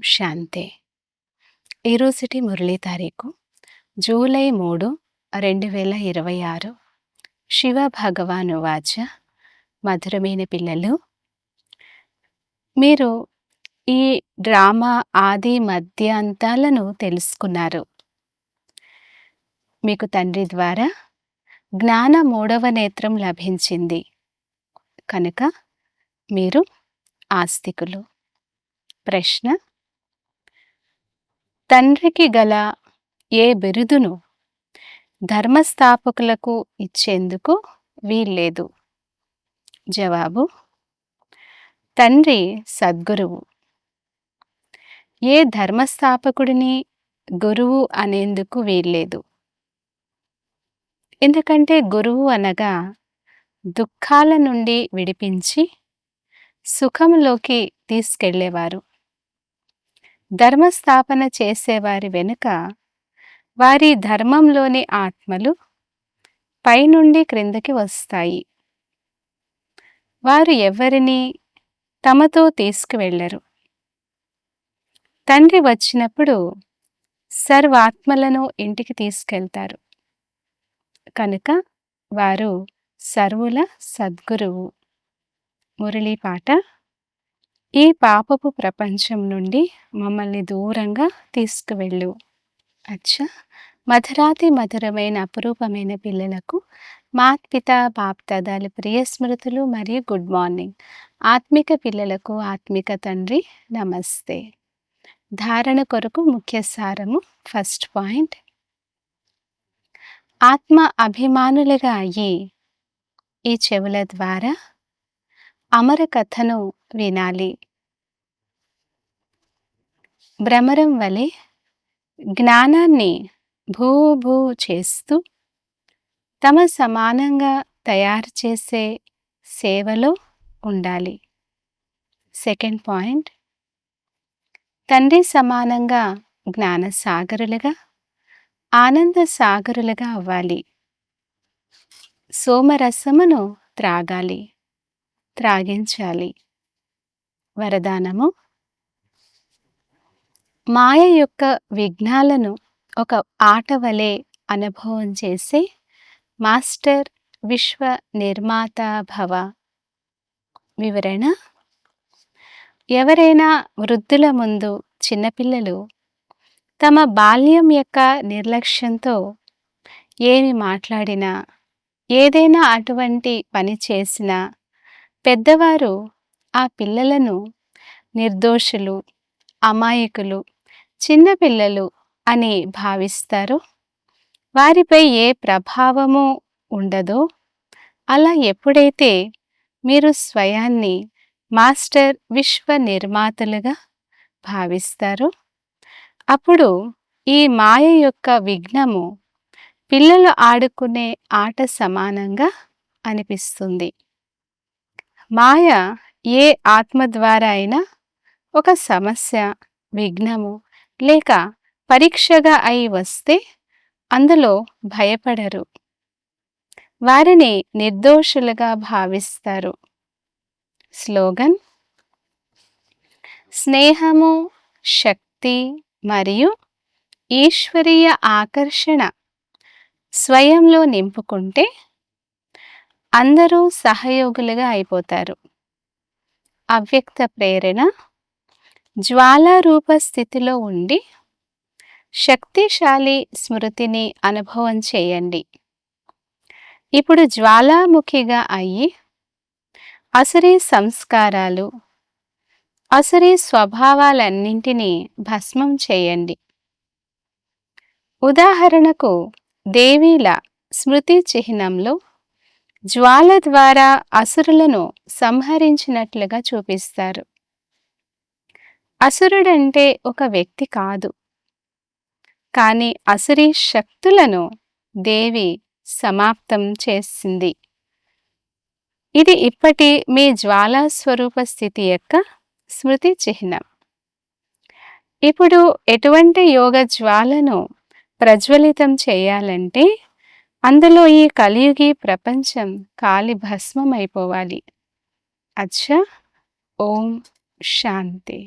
శాంతి. ఈరోజుటి మురళీ తారీఖు జూలై 3, 2026. శివ భగవాను వాచ. మధురమైన పిల్లలు, మీరు ఈ డ్రామా ఆది మధ్య అంతాలను తెలుసుకున్నారు. మీకు తండ్రి ద్వారా జ్ఞాన 3వ నేత్రం లభించింది కనుక మీరు ఆస్తికులు. ప్రశ్న: తండ్రికి గల ఏ బిరుదును ధర్మస్థాపకులకు ఇచ్చేందుకు వీల్లేదు. జవాబు: తండ్రి సద్గురువు. ఏ ధర్మస్థాపకుడిని గురువు అనేందుకు వీల్లేదు. ఎందుకంటే గురువు అనగా దుఃఖాల నుండి విడిపించి సుఖంలోకి తీసుకెళ్లేవారు. ధర్మస్థాపన చేసేవారి వెనుక వారి ధర్మంలోని ఆత్మలు పైనుండి క్రిందకి వస్తాయి. వారు ఎవరిని తమతో తీసుకువెళ్లరు. తండ్రి వచ్చినప్పుడు సర్వాత్మలను ఇంటికి తీసుకెళ్తారు కనుక వారు సర్వుల సద్గురువు. మురళీ పాట: ఈ పాపపు ప్రపంచం నుండి మమ్మల్ని దూరంగా తీసుకువెళ్ళు. అచ్చా, మధురాతి మధురమైన అపురూపమైన పిల్లలకు మాత్పిత బాప్దాదాల ప్రియ స్మృతులు మరియు గుడ్ మార్నింగ్. ఆత్మిక పిల్లలకు ఆత్మిక తండ్రి నమస్తే. ధారణ కొరకు ముఖ్య సారము. ఫస్ట్ పాయింట్: ఆత్మ అభిమానులుగా అయ్యి ఈ చెవుల ద్వారా అమర కథను వినాలి. భ్రమరం వలె జ్ఞానాన్ని భూ చేస్తూ తమ సమానంగా తయారు చేసే సేవలో ఉండాలి. సెకండ్ పాయింట్: తండ్రి సమానంగా జ్ఞాన సాగరులుగా ఆనంద సాగరులుగా అవ్వాలి. సోమరసమును త్రాగాలి, త్రాగించాలి. వరదానము: మాయ యొక్క విఘ్నాలను ఒక ఆట వలె అనుభవం చేసే మాస్టర్ విశ్వ నిర్మాత భవ. వివరణ: ఎవరైనా వృద్ధుల ముందు చిన్నపిల్లలు తమ బాల్యం యొక్క నిర్లక్ష్యంతో ఏమి మాట్లాడినా, ఏదైనా అటువంటి పని చేసినా పెద్దవారు ఆ పిల్లలను నిర్దోషులు, అమాయకులు, చిన్నపిల్లలు అని భావిస్తారు. వారిపై ఏ ప్రభావము ఉండదో, అలా ఎప్పుడైతే మీరు స్వయాన్ని మాస్టర్ విశ్వ నిర్మాతలుగా భావిస్తారో అప్పుడు ఈ మాయ యొక్క విఘ్నము పిల్లలు ఆడుకునే ఆట సమానంగా అనిపిస్తుంది. మాయ ఏ ఆత్మ ద్వారా అయినా ఒక సమస్య, విఘ్నము లేక పరీక్షగా అయి వస్తే అందులో భయపడరు. వారిని నిర్దోషులుగా భావిస్తారు. స్లోగన్: స్నేహము, శక్తి మరియు ఈశ్వరీయ ఆకర్షణ స్వయంలో నింపుకుంటే అందరూ సహయోగులుగా అయిపోతారు. అవ్యక్త ప్రేరణ: జ్వాలారూప స్థితిలో ఉండి శక్తిశాలి స్మృతిని అనుభవం చేయండి. ఇప్పుడు జ్వాలాముఖిగా అయ్యి అసురీ సంస్కారాలు, అసురీ స్వభావాలన్నింటినీ భస్మం చేయండి. ఉదాహరణకు దేవీల స్మృతి చిహ్నంలో జ్వాల ద్వారా అసురులను సంహరించినట్లుగా చూపిస్తారు. అసురుడంటే ఒక వ్యక్తి కాదు, కానీ అసురీ శక్తులను దేవి సమాప్తం చేసింది. ఇది ఇప్పటి మీ జ్వాలా స్వరూప స్థితి యొక్క స్మృతి చిహ్నం. ఇప్పుడు ఎటువంటి యోగ జ్వాలను ప్రజ్వలితం చేయాలంటే అందులో ఈ కలియుగి ప్రపంచం కాలి భస్మం అయిపోవాలి. అచ్చా, ఓం శాంతి.